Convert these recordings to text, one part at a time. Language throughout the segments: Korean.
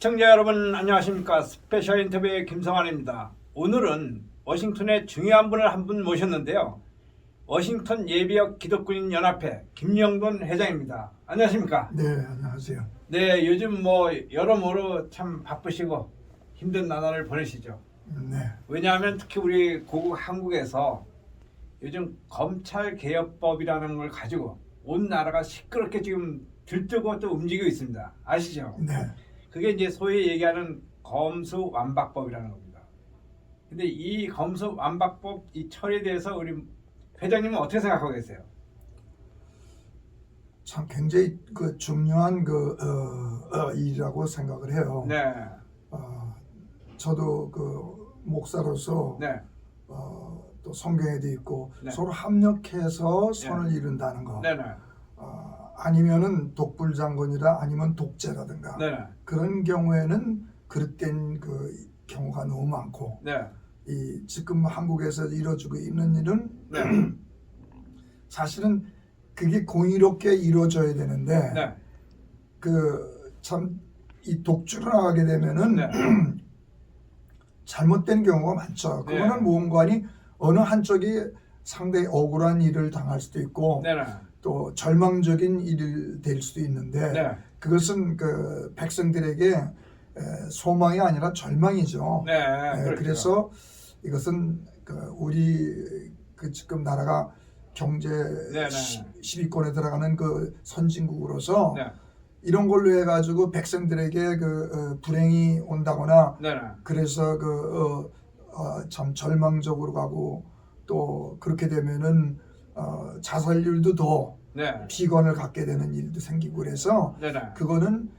시청자 여러분 안녕하십니까. 스페셜 인터뷰의 김성환입니다. 오늘은 워싱턴에 중요한 분을 한 분 모셨는데요. 워싱턴 예비역 기독군인 연합회 김영돈 회장입니다. 안녕하십니까. 네, 안녕하세요. 네, 요즘 뭐 여러모로 참 바쁘시고 힘든 나날을 보내시죠. 네, 왜냐하면 특히 우리 고국 한국에서 요즘 검찰개혁법이라는 걸 가지고 온 나라가 시끄럽게 지금 들뜨고 또 움직이고 있습니다. 아시죠? 네. 그게 이제 소위 얘기하는 검수완박법이라는 겁니다. 근데 이 검수완박법 이 처리에 대해서 우리 회장님은 어떻게 생각하고 계세요? 참 굉장히 중요한 일이라고 생각을 해요. 네, 저도 목사로서 네, 또 성경에도 있고 네. 서로 합력해서 선을 이룬다는 거. 네, 네, 아니면은 독불장군이라 아니면 독재라든가 네, 그런 경우에는 그릇된 경우가 너무 많고 네, 이 지금 한국에서 이루어지고 있는 일은 네, 사실은 그게 공의롭게 이루어져야 되는데 네, 참 이 독주를 하게 되면은 네. 잘못된 경우가 많죠. 네. 그거는 무언가니 어느 한쪽이 상당히 억울한 일을 당할 수도 있고 네, 네, 또 절망적인 일이 될 수도 있는데 네. 그것은 백성들에게 소망이 아니라 절망이죠. 네, 그렇죠. 그래서 이것은 우리 지금 나라가 경제 네, 네. 10위권에 들어가는 선진국으로서 네, 이런 걸로 해가지고 백성들에게 불행이 온다거나 네, 네. 그래서 참 절망적으로 가고 또 그렇게 되면은 자살률도 더 네, 비관을 갖게 되는 일도 생기고 그래서 네, 네. 그거는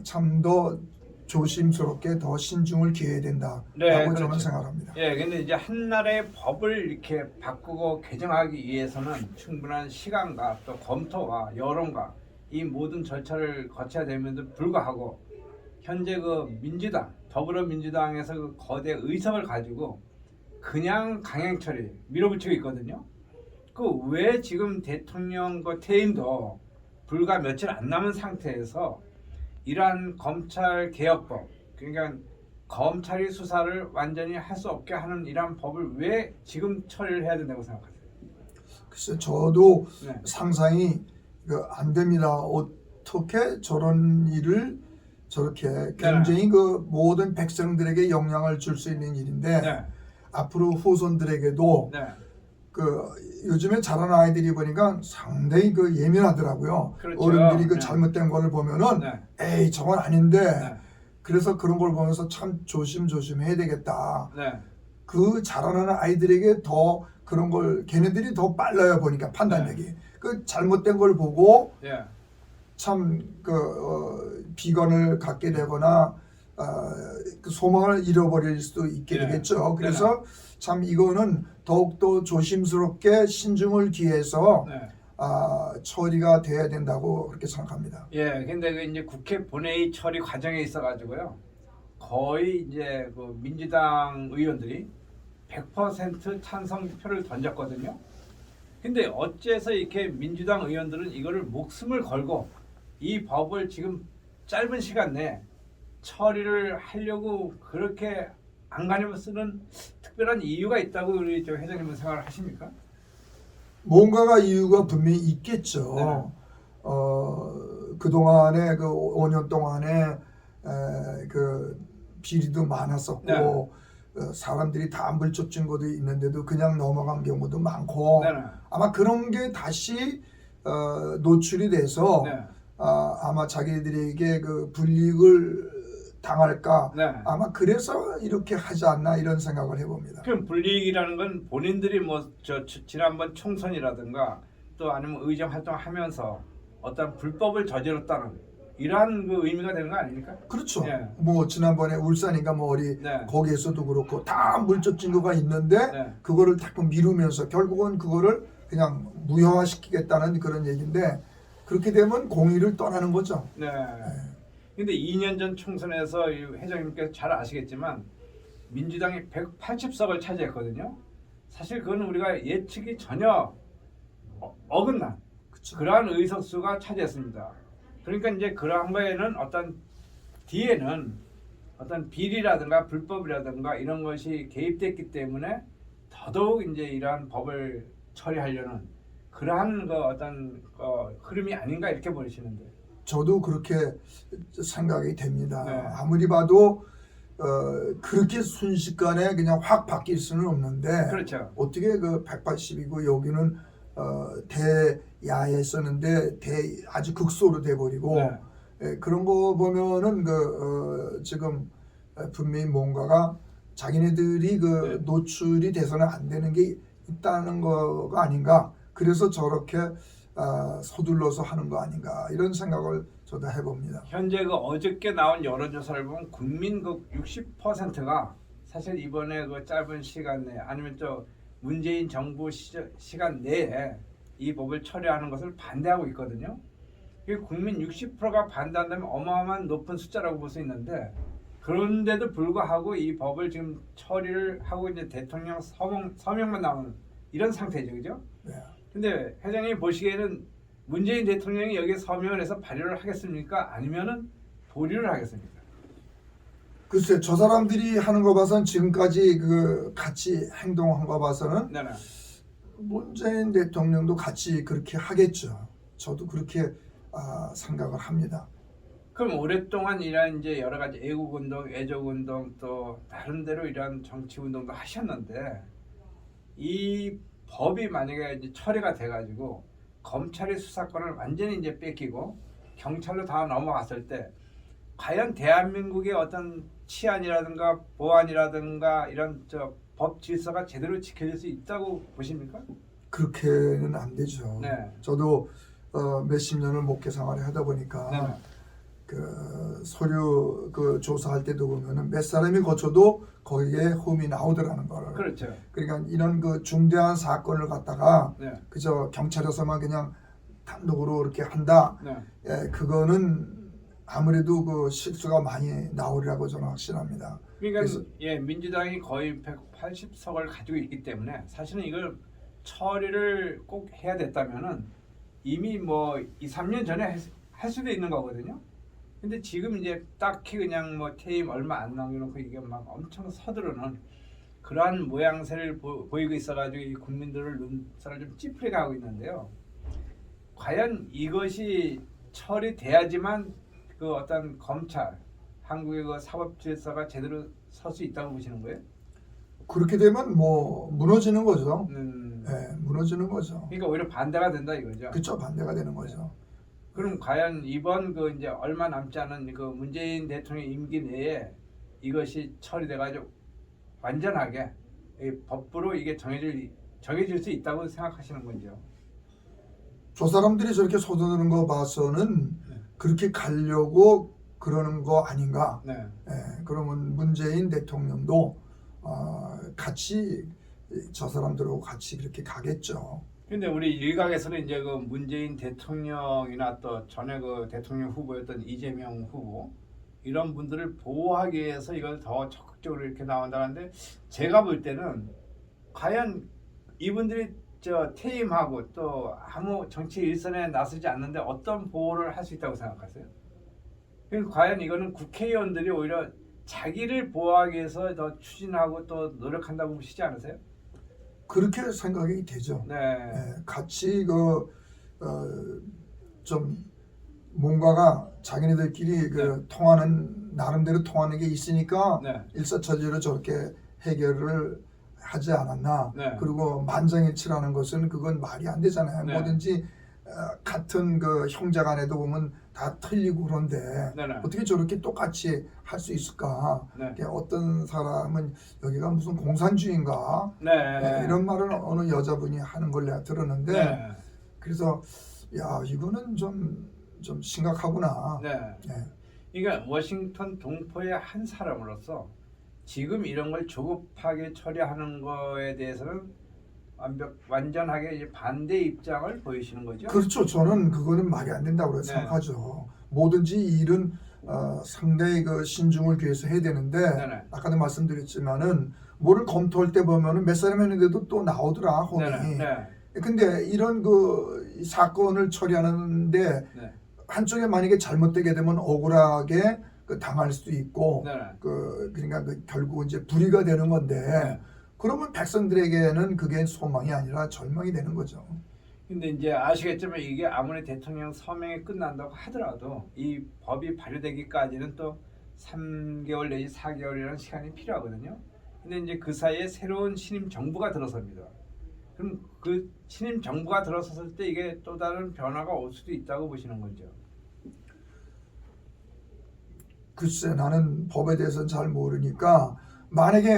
참 더 조심스럽게 더 신중을 기해야 된다라고 네, 저는 그렇죠. 생각합니다. 예, 근데 이제 한 나라의 법을 이렇게 바꾸고 개정하기 위해서는 충분한 시간과 또 검토와 여론과 이 모든 절차를 거쳐야 됨에도 불구하고 현재 민주당, 더불어민주당에서 거대 의석을 가지고 그냥 강행 처리 밀어붙이고 있거든요. 왜 지금 대통령 퇴임도 불과 며칠 안 남은 상태에서 이러한 검찰개혁법, 그러니까 검찰이 수사를 완전히 할 수 없게 하는 이러한 법을 왜 지금 처리를 해야 된다고 생각하세요? 글쎄 저도 네. 상상이 안 됩니다. 어떻게 저런 일을 저렇게 굉장히 모든 백성들에게 영향을 줄 수 있는 일인데 네. 앞으로 후손들에게도 네. 요즘에 자라는 아이들이 보니까 상당히 예민하더라고요. 그렇죠. 어른들이 네. 잘못된 거를 보면은 네. 에이 저건 아닌데 네. 그래서 그런 걸 보면서 참 조심해야 되겠다. 네. 자라는 아이들에게 더 그런 걸 걔네들이 더 빨라요 보니까 판단력이 잘못된 걸 보고 네. 참 비관을 갖게 되거나 소망을 잃어버릴 수도 있게 네. 되겠죠. 그래서 참 이거는 더욱더 조심스럽게 신중을 기해서 네. 처리가 돼야 된다고 그렇게 생각합니다. 예, 근데 이제 국회 본회의 처리 과정에 있어가지고요, 거의 이제 민주당 의원들이 100% 찬성표를 던졌거든요. 근데 어째서 이렇게 민주당 의원들은 이거를 목숨을 걸고 이 법을 지금 짧은 시간 내에 처리를 하려고 그렇게 안간힘을 쓰는 특별한 이유가 있다고 우리 회장님은 생각을 하십니까? 뭔가가 이유가 분명히 있겠죠. 네. 그동안에 5년 동안에 비리도 많았었고 네. 사람들이 다 물적 증거도 있는데도 그냥 넘어간 경우도 많고 네. 아마 그런 게 다시 노출이 돼서 네. 아마 자기들에게 불이익을 당할까 네. 아마 그래서 이렇게 하지 않나 이런 생각을 해봅니다. 그럼 불이익이라는 건 본인들이 지난번 총선이라든가 또 아니면 의정 활동하면서 어떤 불법을 저질렀다는 이러한 의미가 되는 거 아닙니까? 그렇죠. 예. 지난번에 울산인가 어디 네. 거기에서도 그렇고 다 물적 증거가 있는데 네. 그거를 자꾸 미루면서 결국은 그거를 그냥 무효화시키겠다는 그런 얘기인데 그렇게 되면 공의를 떠나는 거죠. 네. 근데 2년 전 총선에서 이 회장님께서 잘 아시겠지만 민주당이 180석을 차지했거든요. 사실 그건 우리가 예측이 전혀 어긋난 그러한 의석수가 차지했습니다. 그러니까 이제 그러한 거에는 어떤 뒤에는 어떤 비리라든가 불법이라든가 이런 것이 개입됐기 때문에 더더욱 이제 이러한 법을 처리하려는 그러한 그 어떤 흐름이 아닌가 이렇게 보시는데. 저도 그렇게 생각이 됩니다. 네. 아무리 봐도 그렇게 순식간에 그냥 확 바뀔 수는 없는데 그렇죠. 어떻게 그 180이고 여기는 대야했었는데 아주 극소로 돼버리고 네. 그런 거 보면은 지금 분명히 뭔가가 자기네들이 네. 노출이 돼서는 안 되는 게 있다는 거가 아닌가. 그래서 저렇게 서둘러서 하는 거 아닌가 이런 생각을 저도 해봅니다. 현재 그 어저께 나온 여론조사를 보면 국민 그 60%가 사실 이번에 그 짧은 시간 내에 아니면 저 문재인 정부 시간 내에 이 법을 처리하는 것을 반대하고 있거든요. 이 국민 60%가 반대한다면 어마어마한 높은 숫자라고 볼 수 있는데 그런데도 불구하고 이 법을 지금 처리를 하고 이제 대통령 서명만 나오는 이런 상태죠, 그죠? 네. 근데 회장님 보시기에는 문재인 대통령이 여기에 서명을 해서 발의를 하겠습니까? 아니면은 보류를 하겠습니까? 글쎄 저 사람들이 하는 거 봐서는 지금까지 같이 행동한 거 봐서는 네네. 문재인 대통령도 같이 그렇게 하겠죠. 저도 그렇게 생각을 합니다. 그럼 오랫동안 이런 이제 여러 가지 애국운동, 애적운동 또 나름대로 이런 정치운동도 하셨는데 이 법이 만약에 이제 처리가 돼가지고 검찰이 수사권을 완전히 이제 뺏기고 경찰로 다 넘어갔을 때 과연 대한민국의 어떤 치안이라든가 보안이라든가 이런 법 질서가 제대로 지켜질 수 있다고 보십니까? 그렇게는 안 되죠. 네. 저도 몇십 년을 목회 생활을 하다 보니까 네. 서류 조사할 때도 보면은 몇 사람이 거쳐도 거기에 흠이 나오더라는 거를. 그렇죠. 그러니까 이런 중대한 사건을 갖다가 네. 그저 경찰에서만 그냥 단독으로 이렇게 한다. 네. 그거는 아무래도 실수가 많이 나오리라고 저는 확신합니다. 그러니까 그래서- 민주당이 거의 180석을 가지고 있기 때문에 사실은 이걸 처리를 꼭 해야 됐다면은 이미 뭐 2, 3년 전에 할 수도 있는 거거든요. 근데 지금 이제 딱히 그냥 뭐 퇴임 얼마 안 남겨놓고 이게 막 엄청 서두르는 그러한 모양새를 보이고 있어가지고 이 국민들을 눈살을 좀 찌푸리게 하고 있는데요. 과연 이것이 처리돼야지만 그 어떤 검찰, 한국의 그 사법 질서가 제대로 설 수 있다고 보시는 거예요? 그렇게 되면 뭐 무너지는 거죠. 무너지는 거죠. 그러니까 오히려 반대가 된다 이거죠. 그쵸, 반대가 되는 거죠. 그럼 과연 이번 그 이제 얼마 남지 않은 그 문재인 대통령 임기 내에 이것이 처리돼가지고 완전하게 이 법부로 이게 정해질 수 있다고 생각하시는 건지요? 저 사람들이 저렇게 서두르는 거 봐서는 그렇게 가려고 그러는 거 아닌가. 네. 그러면 문재인 대통령도 같이 저 사람들하고 같이 그렇게 가겠죠. 근데 우리 일각에서는 이제 그 문재인 대통령이나 또 전에 그 대통령 후보였던 이재명 후보 이런 분들을 보호하기 위해서 이걸 더 적극적으로 이렇게 나온다는데 제가 볼 때는 과연 이분들이 퇴임하고 또 아무 정치 일선에 나서지 않는데 어떤 보호를 할 수 있다고 생각하세요? 그러니까 과연 이거는 국회의원들이 오히려 자기를 보호하기 위해서 더 추진하고 또 노력한다고 보시지 않으세요? 그렇게 생각이 되죠. 네. 같이 좀 뭔가가 자기네들끼리 네. 통하는 나름대로 통하는 게 있으니까 네. 일사천리로 저렇게 해결을 하지 않았나. 네. 그리고 만장일치라는 것은 그건 말이 안 되잖아요. 네. 뭐든지 같은 형제간에도 보면 다 틀리고 그런데 네네. 어떻게 저렇게 똑같이 할 수 있을까? 네. 어떤 사람은 여기가 무슨 공산주의인가? 네. 이런 말을 어느 여자분이 하는 걸 내가 들었는데 네. 그래서 야 이거는 좀 심각하구나. 네. 네. 그러니까 워싱턴 동포의 한 사람으로서 지금 이런 걸 조급하게 처리하는 거에 대해서는 완전하게 이제 반대 입장을 보이시는 거죠? 그렇죠. 저는 그거는 말이 안 된다고 네. 생각하죠. 뭐든지 일은 상당히 신중을 기해서 해야 되는데 네네. 아까도 말씀드렸지만은 뭐를 검토할 때 보면은 몇 사람 했는데도 또 나오더라 홈이. 네. 근데 이런 사건을 처리하는데 네. 한쪽에 만약에 잘못되게 되면 억울하게 그 당할 수도 있고 네. 그러니까 결국 이제 불의가 되는 건데 네. 그러면 백성들에게는 그게 소망이 아니라 절망이 되는 거죠. 근데 이제 아시겠지만 이게 아무리 대통령 서명이 끝난다고 하더라도 이 법이 발효되기까지는 또 3개월 내지 4개월이라는 시간이 필요하거든요. 근데 이제 그 사이에 새로운 신임 정부가 들어섭니다. 그럼 그 신임 정부가 들어섰을 때 이게 또 다른 변화가 올 수도 있다고 보시는 거죠. 글쎄 나는 법에 대해서는 잘 모르니까 만약에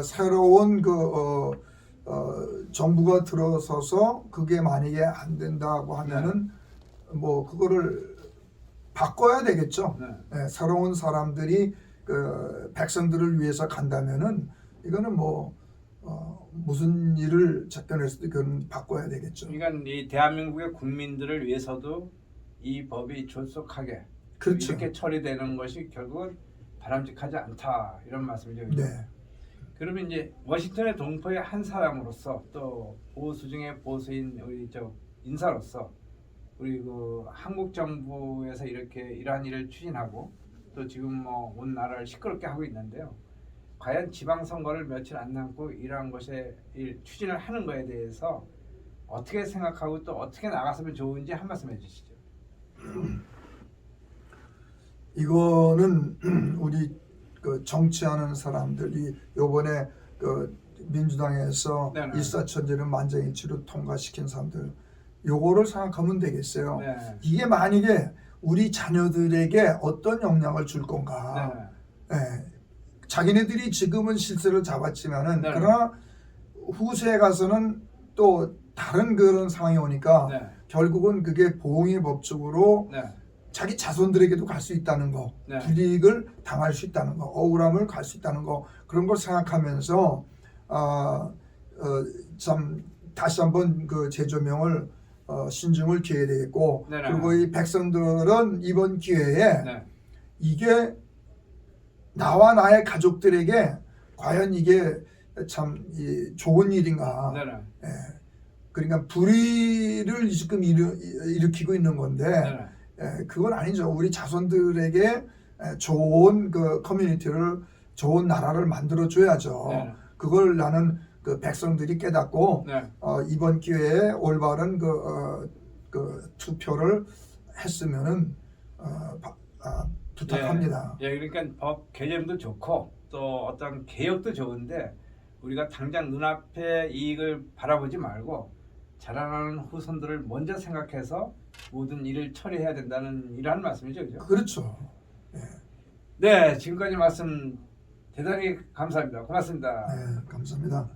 새로운 정부가 들어서서 그게 만약에 안 된다고 하면은 뭐 그거를 바꿔야 되겠죠. 네. 새로운 사람들이 백성들을 위해서 간다면은 이거는 뭐 무슨 일을 접견했을 때 그건 바꿔야 되겠죠. 그러니까 이 대한민국의 국민들을 위해서도 이 법이 졸속하게 그렇죠. 이렇게 처리되는 것이 결국은 바람직하지 않다 이런 말씀이죠. 그죠? 네. 그러면 이제 워싱턴의 동포의 한 사람으로서 또 보수 중에 보수인 우리 저 인사로서 우리 그 한국 정부에서 이렇게 이러한 일을 추진하고 또 지금 뭐 온 나라를 시끄럽게 하고 있는데요. 과연 지방선거를 며칠 안 남고 이러한 것에 추진을 하는 거에 대해서 어떻게 생각하고 또 어떻게 나갔으면 좋은지 한 말씀 해주시죠. 이거는 우리 그 정치하는 사람들이 요번에 그 민주당에서 네네. 일사천리를 만장일치로 통과시킨 사람들 요거를 생각하면 되겠어요. 네. 이게 만약에 우리 자녀들에게 어떤 영향을 줄 건가. 네. 자기네들이 지금은 실세를 잡았지만은 네네. 그러나 후세에 가서는 또 다른 그런 상황이 오니까 네. 결국은 그게 보응의 법적으로 네. 자기 자손들에게도 갈 수 있다는 거, 네. 불이익을 당할 수 있다는 거, 억울함을 갈 수 있다는 거 그런 걸 생각하면서 참 다시 한번 그 재조명을 신중을 기해야 되겠고 네네. 그리고 이 백성들은 이번 기회에 네. 이게 나와 나의 가족들에게 과연 이게 참 좋은 일인가? 네. 그러니까 불의를 지금 일으키고 있는 건데. 네. 그건 아니죠. 우리 자손들에게 좋은 그 커뮤니티를 좋은 나라를 만들어 줘야죠. 네. 그걸 나는 그 백성들이 깨닫고 네. 이번 기회에 올바른 그 투표를 했으면은 부탁합니다. 예, 그러니까 법 개정도 좋고 또 어떤 개혁도 좋은데 우리가 당장 눈앞의 이익을 바라보지 말고 자라나는 후손들을 먼저 생각해서 모든 일을 처리해야 된다는 이러한 말씀이죠, 그죠? 그렇죠. 네, 지금까지 말씀 대단히 감사합니다. 고맙습니다. 네, 감사합니다.